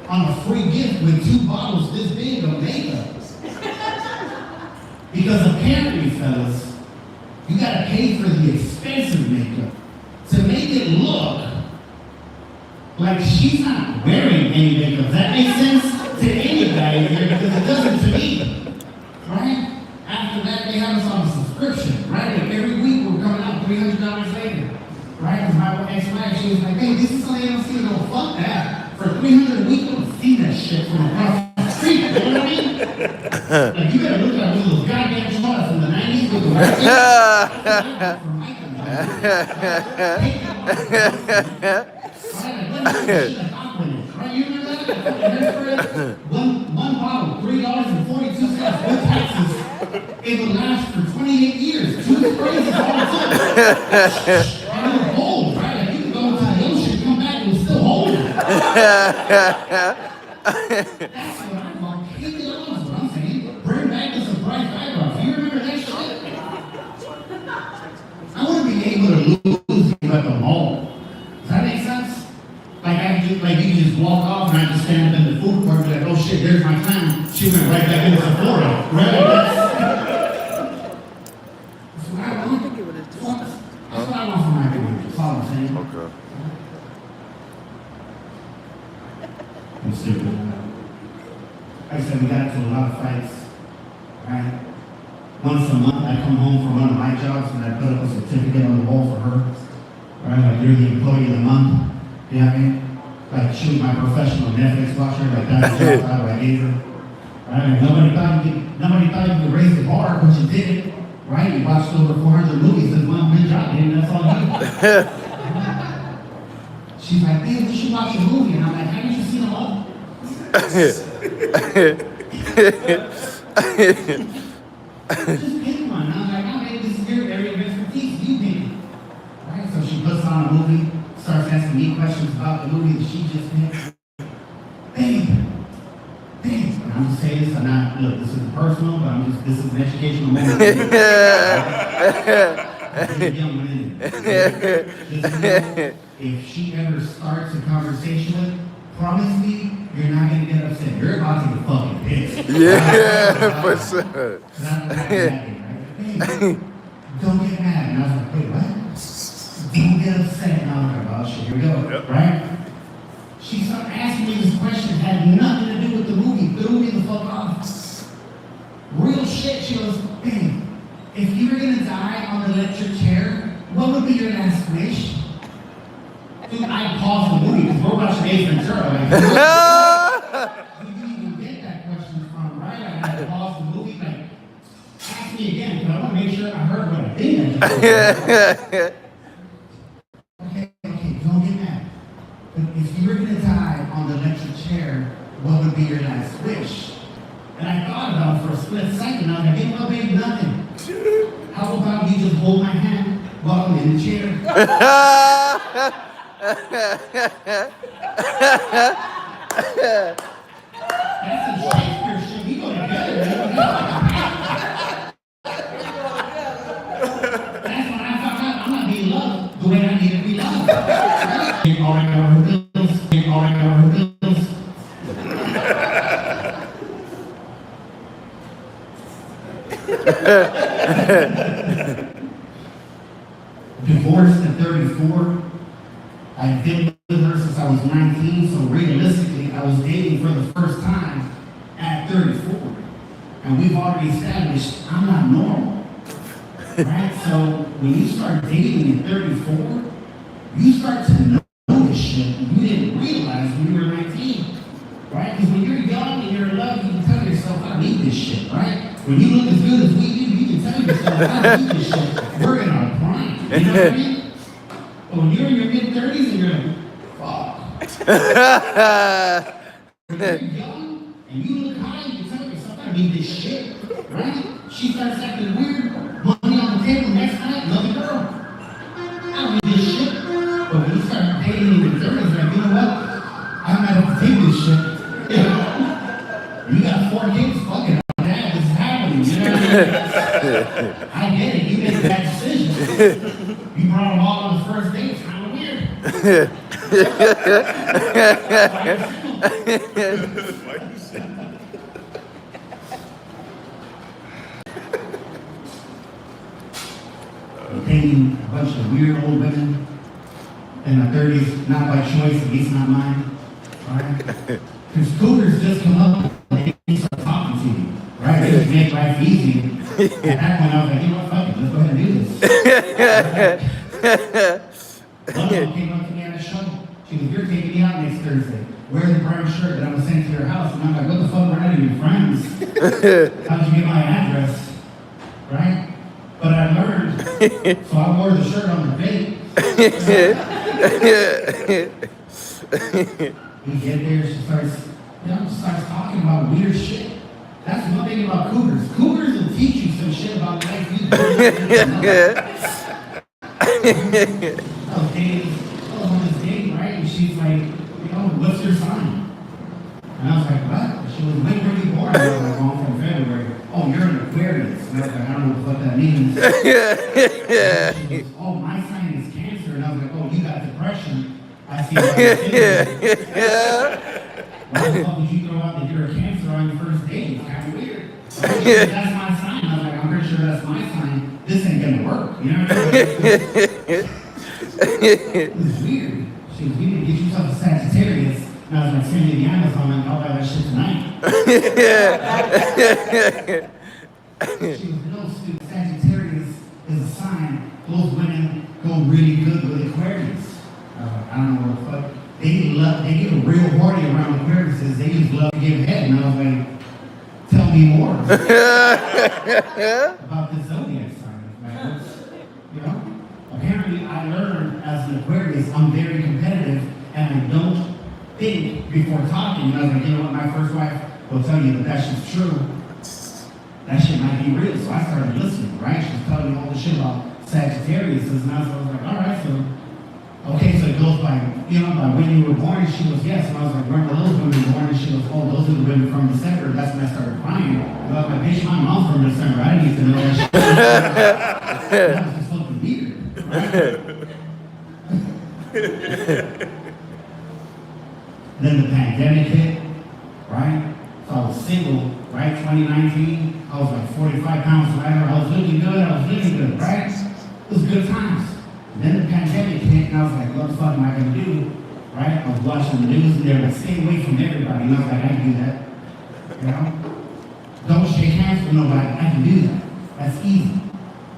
on a free gift with 2 bottles this big of makeup. Because apparently, fellas, you gotta pay for the expensive makeup to make it look like she's not wearing any makeup. Does that make sense to any guy here? Because it doesn't to me. Right? After that, they have us on a subscription. Right? Like every week we're coming out $300 later. Right? Because my ex-wife, she was like, hey, this is something I don't see. No, fuck that. For $300 a week, you don't see that shit from across the street. You know what I mean? Like, you gotta look at one of those goddamn shots from the 90s with the white right, you remember that? One bottle, $3.42 with taxes. It would last for 28 years. 2 sprays is all it took. And it was old, right? Like you could go into the ocean, come back, and it was still old. That's what I'm about. $80 is what I'm saying. Bring back the surprise eyebrows. You remember that shit? I want to be able to lose you at the mall. Does that make sense? Like you just walk off and I just stand up in the food court and be like, oh shit, there's my clown. She went right back into Sephora. Right? That's what I want. That's what I want from my community. That's all I'm saying. Okay. I'm stupid. Like I said, we got into a lot of fights. Right? Once a month, I come home from one of my jobs and I put up a certificate on the wall for her. Right? Like, you're the employee of the month. You know what I mean? Like, shoot, my professional Netflix watcher, like, that's the job title I gave her. Right? Like, nobody thought you could raise the bar, but you did it. Right? You watched over 400 movies this month, good job, dude, that's all you do. She's like, babe, we should watch a movie. And I'm like, haven't you seen them all? Just pick one. And I'm like, oh, man, this is your area of expertise. You pick it. Right? So she puts on a movie, starts asking me questions about the movie that she just picked. Babe. And I'm just saying this, I'm not, look, this is personal, but this is an educational moment. Just know, if she ever starts a conversation with, promise me you're not going to get upset. You're about to get fucking pissed. Yeah, for sure. Hey, don't get mad. And I was like, wait, what? Don't get upset. And I was like, oh shit, here we go. Yep. Right? She started asking me this question that had nothing to do with the movie. Threw me the fuck off. Real shit. She goes, hey, if you were going to die on the electric chair, what would be your last wish? Dude, I paused the movie because we're watching Ace Ventura. Like, who did you even get that question from, right? I had to pause the movie, like, ask me again, because I want to make sure I heard what I did. Okay, don't get mad. But if you were going to die on the electric chair, what would be your last wish? And I thought about it for a split second. I was like, hey, well, babe, nothing. How about you just hold my hand while I'm in the chair? That's some Shakespeare shit. We go together. That's when I found out I'm not being loved the way I need to be loved. Ain't already got her bills. Ain't already got her bills. Divorced at 34. I've been with her since I was 19, so realistically, I was dating for the first time at 34. And we've already established I'm not normal. Right? So when you start dating at 34, you start to know this shit you didn't realize when you were 19. Right? Because when you're young and you're in love, you can tell yourself, I need this shit, right? When you look as good as we do, you can tell yourself, I need this shit. We're in our prime. You know what I mean? But when you're in your mid-30s and you're like, fuck. When you're young and you look high, you can tell yourself, I need this shit, right? She starts acting weird, money on the table, next night, another girl. I don't need this shit. But when you start dating in your 30s, like, you know what? I might have to take this shit. You know? You got 4 kids, fuck it, I'm dad, this is happening, you know what I mean? I get it, you made that decision. You brought them all on the first date, it's kind of weird. Dating a bunch of weird old women in their 30s, not by choice, at least not mine. Alright? Because cougars just come up and they start talking to you. Right? They just make life easy. At that point, I was like, you know what, fuck it, let's go ahead and do this. One girl came up to me on the show. She was, you're taking me out next Thursday. Wear the brown shirt that I'm going to send to your house. And I'm like, what the fuck, we're not even friends. How'd you get my address? Right? But I learned, so I wore the shirt on the date. We get there, she starts talking about weird shit. That's one thing about cougars. Cougars will teach you some shit about life you don't know. I was on this date, right? And she's like, you know, what's your sign? And I was like, what? She was, when were you born? And I was like, oh, I'm from February. Oh, you're an Aquarius. And I was like, I don't know what that means. She goes, oh, my sign is Cancer. And I was like, oh, you got depression. I see why you're why the fuck would you throw out that you're a Cancer on your first date? It's kind of weird. Said, that's my sign. I was like, I'm pretty sure that's my sign. This ain't gonna work. You know what I mean? It was weird. She was, you need to get yourself a Sagittarius. And I was like, send me the Amazon and I'll buy that shit tonight. She was, no, stupid. Sagittarius is a sign. Those women go really good with Aquarius. I don't know what the fuck. They get a real party around Aquariuses. They just love to give head. And I was like, tell me more about the zodiac sign. Like, you know? Apparently, I learned as an Aquarius, I'm very competitive and I don't think before talking. And I was like, you know what? My first wife will tell you that that shit's true. That shit might be real. So I started listening, right? She was telling me all the shit about Sagittarius. And I was like, all right, so. Okay, so it goes by, you know, by when you were born, and she was, yes. And I was like, where were those women born? And she was, oh, those are the women from December. That's when I started crying. And I was like, bitch, my mom's from December. I didn't need to know that shit. That was just fucking weird, right? Then the pandemic hit, right? So I was single, right? 2019, I was like 45 pounds lighter. I was looking good, right? It was good times. Then the pandemic hit, and I was like, what the fuck am I gonna do? Right? I was watching the news, and they were like, stay away from everybody. And I was like, I can do that. You know? Don't shake hands with nobody. I can do that. That's easy.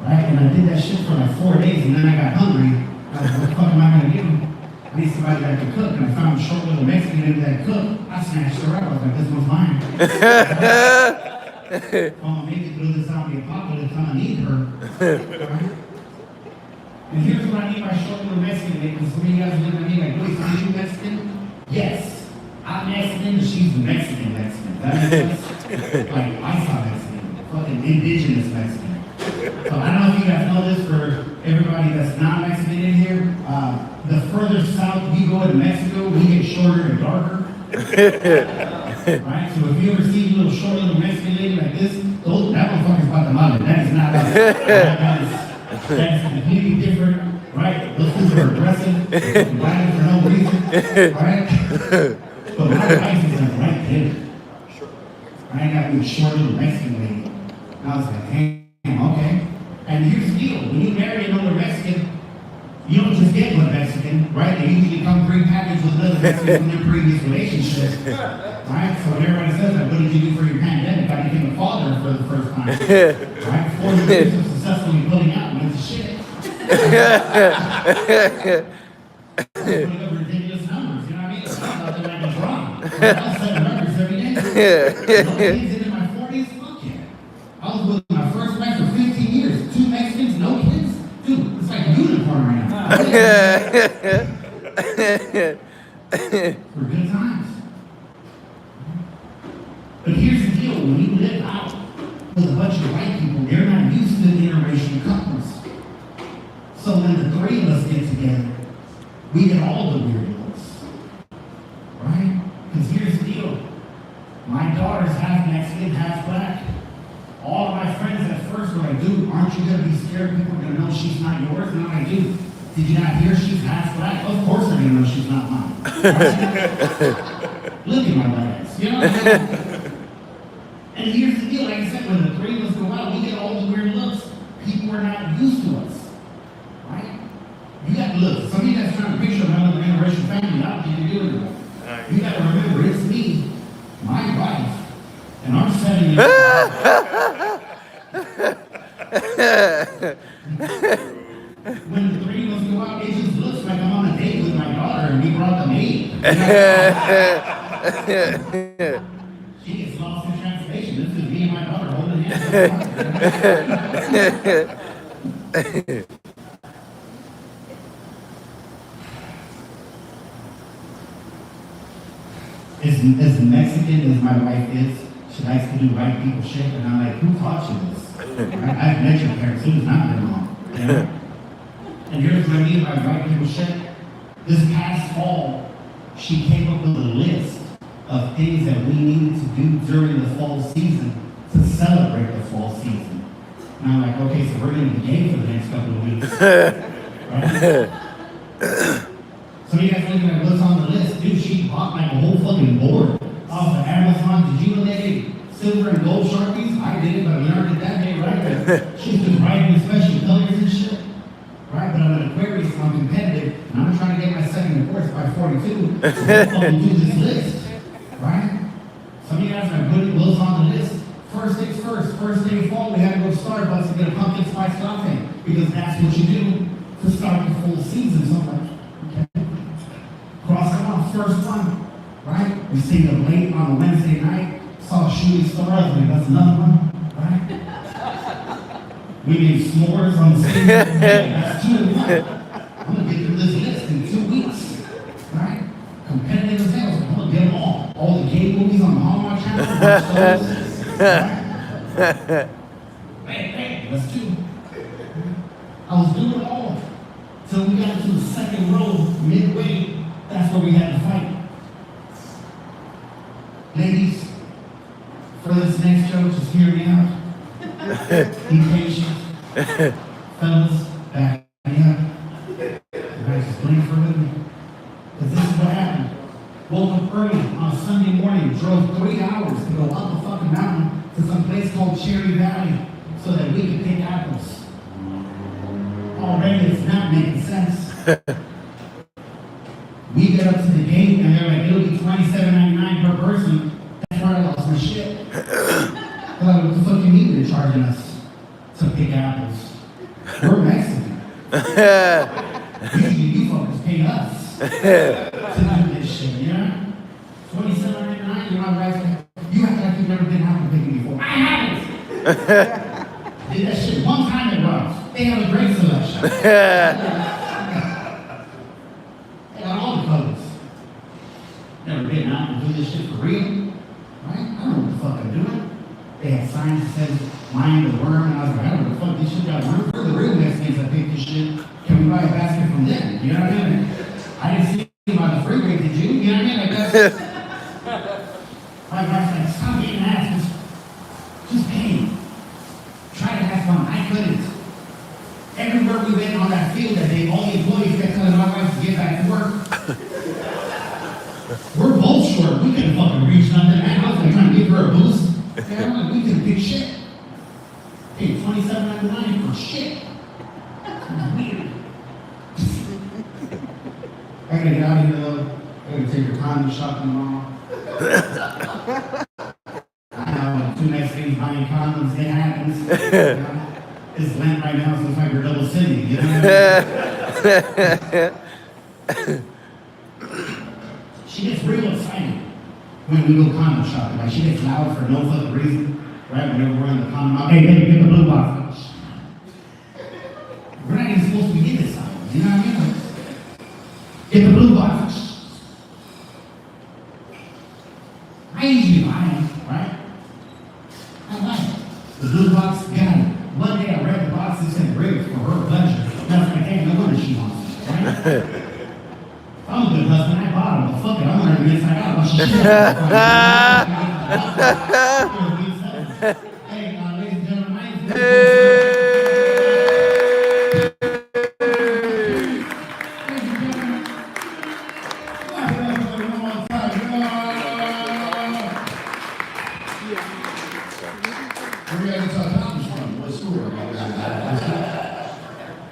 Right? And I did that shit for like 4 days, and then I got hungry. I was like, what the fuck am I gonna do? I need somebody that can cook. And I found a short little Mexican lady that could cook. I snatched her up. I was like, this one's mine. Oh, maybe through the zombie apocalypse, I'm gonna need her. Right? And here's what I mean by short little Mexican lady, because some of you guys are looking at me like, really, are you Mexican? Yes. I'm Mexican, and she's Mexican. That makes sense? Like, I saw Mexican. Fucking indigenous Mexican. So I don't know if you guys know this for everybody that's not Mexican in here. The further south we go in Mexico, we get shorter and darker. Right? So if you ever see a little short little Mexican lady like this, that motherfucker's Guatemala. That is not us. That's completely different, right? Those things are aggressive, violent for no reason, right? But my wife is like right there. I got me a short little Mexican lady. And I was like, damn, okay. And here's the deal. When you marry another Mexican, you don't just get one Mexican, right? They usually come pre-packaged with another Mexican from their previous relationship. Right? So when everybody says, like, what did you do for your pandemic? I became a father for the first time. Right? 40 years of successfully putting out went to shit. Putting up ridiculous numbers, you know what I mean? It's not nothing like a drum. I was setting records every day. No kids in my 40s, fuck yeah. I was with my first wife for 15 years. 2 Mexicans, no kids. Dude, it's like a unicorn right now. For good times. But here's the deal, when you live out with a bunch of white people, they're not used to interracial couples. So when the 3 of us get together, we get all the weird looks. Right? Because here's the deal. My daughter's half Mexican, half black. All of my friends at first were like, dude, aren't you going to be scared people are going to know she's not yours? And I'm like, dude, did you not hear she's half black? Of course they're going to know she's not mine. Look at my legs. You know what I mean? And here's the deal. Like I said, when the 3 of us go out, we get all the weird looks. People are not used to us. Right? You got to look. Some of you guys trying to picture another interracial family. I don't think you're doing it. You got to remember, it's me, my wife, and I'm 7 years old. When the 3 of us go out, it just looks like I'm on a date with my daughter and we brought the maid. She gets lost in translation. This is me and my daughter holding hands. As Mexican as my wife is, she likes to do white people shit, and I'm like, who taught you this? Right? I've met your parents, who's not their mom. You know? And here's what I mean by white people shit. This past fall, she came up with a list of things that we needed to do during the fall season to celebrate the fall season. And I'm like, okay, so we're going to be gay for the next couple of weeks. Right? Some of you guys looking at what's on the list. Dude, she bought like a whole fucking board off of Amazon. Did you know they did silver and gold Sharpies? I did it, but I learned it that day, right? She's just writing in special colors and shit. Right? But I'm an Aquarius, so I'm competitive, and I'm trying to get my second course by 42. So we'll fucking do this list. Right? Some of you guys are putting what's on the list. First things first. First day of fall, we had to go to Starbucks and get a pumpkin spice latte. Because that's what you do to start the full season. So I'm like, okay. Cross them off, first one, right? We stayed up late on a Wednesday night, saw shooting stars, like that's another one, right? We made s'mores on the same day, that's 2 in 1. I'm gonna get through this list in 2 weeks, right? Competitive as hell, so I'm gonna get them all the gay movies on the Hallmark Channel, watch those, right? Bang, that's 2. I was doing it all, till we got to the second row, midway. That's where we had to fight. Ladies, for this next joke, just hear me out. Be patient. Fellas, back me up. You guys just blink for with me. Because this is what happened. Woke up early on a Sunday morning, drove 3 hours to go up a fucking mountain to some place called Cherry Valley so that we could pick apples. Already it's not making sense. We get up to the gate and they're like, it'll be $27.99 per person. That's where I lost my shit. What the fuck you mean they're charging us to pick apples? We're Mexican. Usually you fuckers pay us to do this shit, you know? $27.99, you're my wife. You act like you've never been apple picking before. I haven't! Did that shit one time at Ross. They have a great selection. All the colors. Never been out and do this shit for real. Right? I don't know what the fuck I'm doing. They had signs that said, mind the worm, and I was like, I don't know what the fuck this shit got worm. We're the real Mexicans that pick this shit. Can we buy a basket from them? You know what I mean? I didn't see him on the freeway, did you? You know what I mean? Like that's my wife's like, stop getting ass. Just pay. Try to have fun. I couldn't. Everywhere we went on that field that day, all the employees kept telling my wife to get back to work. We're both short. We couldn't fucking reach nothing. Man, I was like trying to give her a boost. Yeah, I'm like, we couldn't pick shit. Hey, $27.99 for shit. That's weird. I gotta get out of here though. I gotta take your condom shopping tomorrow. I know, 2 Mexicans buying condoms, it happens. You know? It's Lent right now, so it's like we're double sinning, you know what I mean? She gets real excited when we go condom shopping. Like, she gets loud for no fucking reason, right? Whenever we're in the condom aisle, hey, baby, get the blue box. We're not even supposed to be getting this out, you know what I mean? Like, get the blue box. I usually buy them, right? I buy it. The blue box, got it. One day I read the box and said, great, for her pleasure. And I was like, hey, no wonder she wants it, right? I'm a good husband, I bought him, but fuck it, I'm learning this inside out. She should Hey, ladies and gentlemen, my name is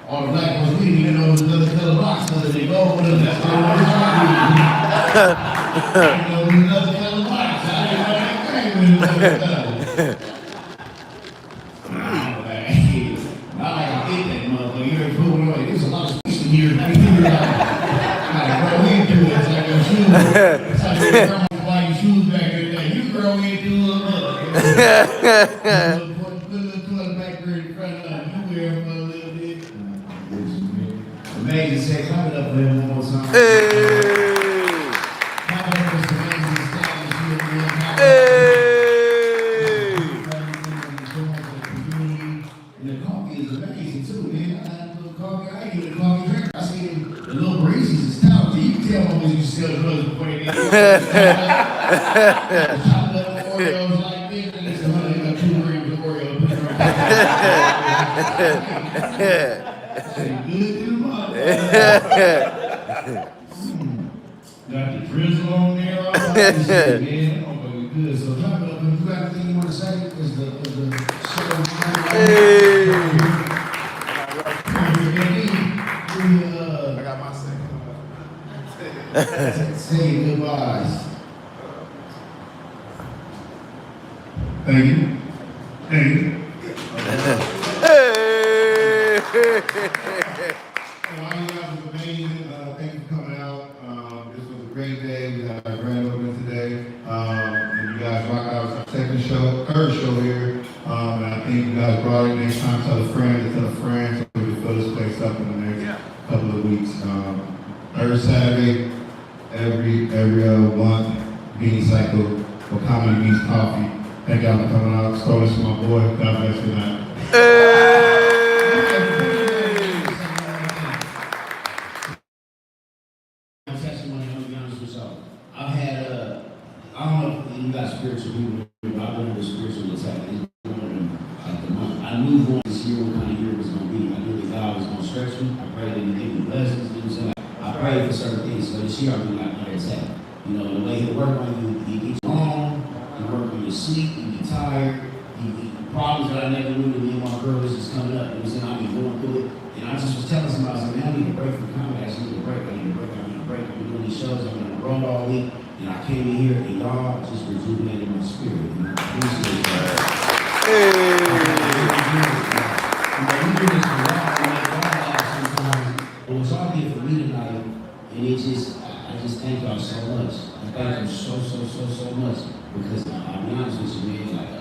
all the black ones, we didn't even know there was another color box, because they go over there. That's all I didn't know there was another color box. I didn't know that came with another color. Not like I did that motherfucker. You ain't fooling away. There's a lot of space in here. I figured out. I grow into it. It's like your shoes. It's like your grandma buy your shoes back in the day. You grow into it. Put a little color back there in front of you. You wear them a little bit. Amazing sex. Clap it up for him one more time. Clap it up for some amazing stylish here. And the coffee is amazing too, man. I had a little coffee. I ain't get a coffee drink. I seen the little breezes is talented. You can tell homies you sell drugs before they get chocolate Oreos like this, and it's 2 grams of Oreo. Good to the mother. Got the drizzle on there, all that shit, man. Oh, but we good. So, clap it up. If you got anything you want to say, is the show. I got my second. Say goodbyes. Thank you. Thank you. All you guys was amazing. Thank you for coming out. This was a great day. We had a grand opening today. And you guys rock out our third show here. And I think you guys brought it next time. Tell a friend to tell a friend. So we can fill this place up in the next couple of weeks. Third Saturday, every month, Beanie Cycle for Comedy Beats Coffee. Thank y'all for coming out. Stole this from my boy. God bless you tonight. I've had I don't know if you got spiritual people, but I've been under spiritual attack. It's been like the month. I knew going this year what kind of year it was going to be. I knew that God was going to stretch me. I prayed that He give me blessings. You know what I'm saying? I prayed for certain things. So this year I've been like under attack. You know, the way He'll work on you, He gets you home, He work on your sleep, you get tired. Problems that I never knew that me and my girl was just coming up. It was I've been going through it. And I just was telling somebody, I was like, man, I need a break from comedy. I just need a break. I need a break. I've been doing these shows. I've been on the road all week. And I came in here and y'all just rejuvenated my spirit. And I appreciate that. You know, we do this for y'all. We make y'all laugh sometimes. But what y'all did for me tonight, and it just, I just thank y'all so much. I thank you so much. Because I'll be honest with you, man, like,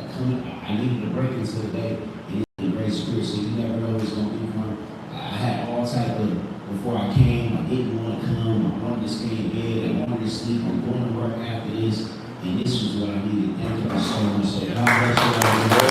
I needed a break until the day, and it's a great spirit, so you never know where it's going to be from. I had all type of, before I came, I didn't want to come, I wanted to stay in bed, I wanted to sleep, I'm going to work after this, and this was what I needed. Thank you so much. So God bless you all.